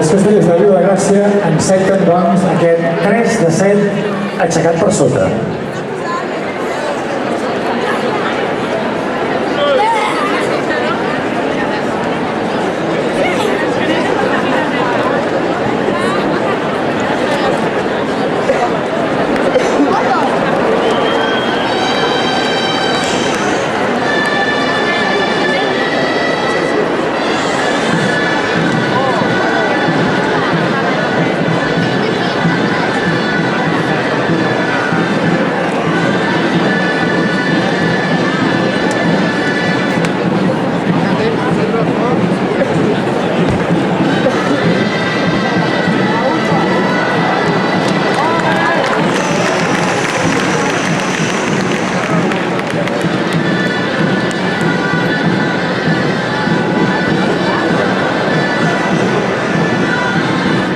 Els castellers de Vilagràcia enceten, doncs, aquest 3 de 7 aixecat per sota.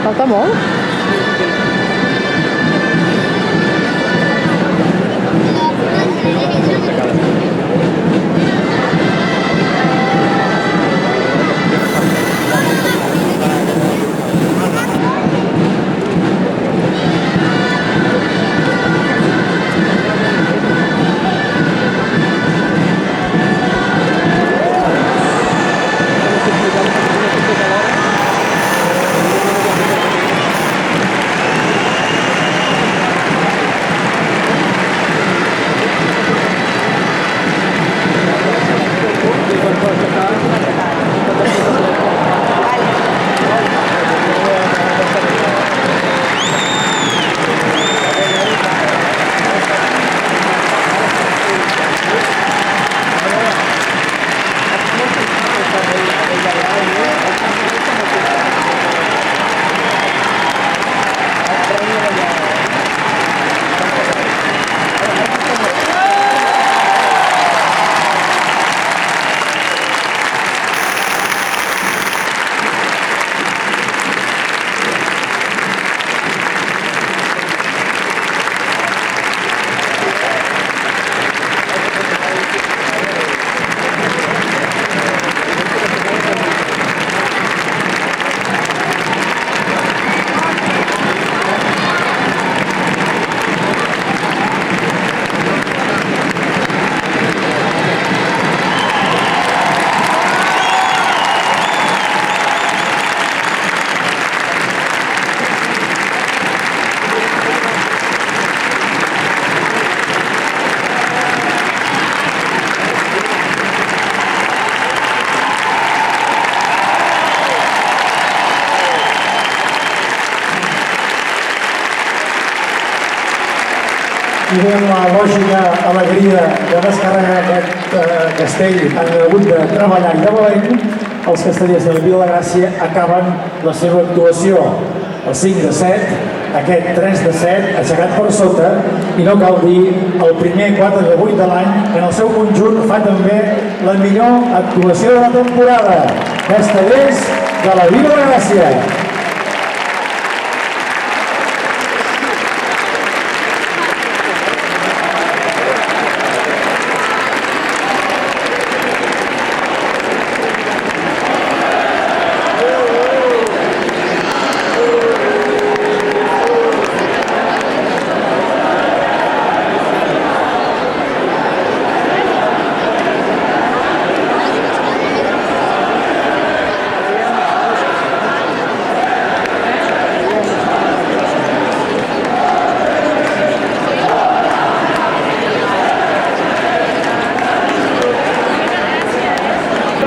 Falta molt? I veiem la lògica alegria de descarregar aquest castell que han hagut de treballar i de valent. Els castellers de Vilagràcia acaben la seva actuació. El 5 de 7, aquest 3 de 7, aixecat per sota, i no cal dir el primer 4 de 8 de l'any, que en el seu conjunt fa també la millor actuació de la temporada. Castellers de la Vilagràcia.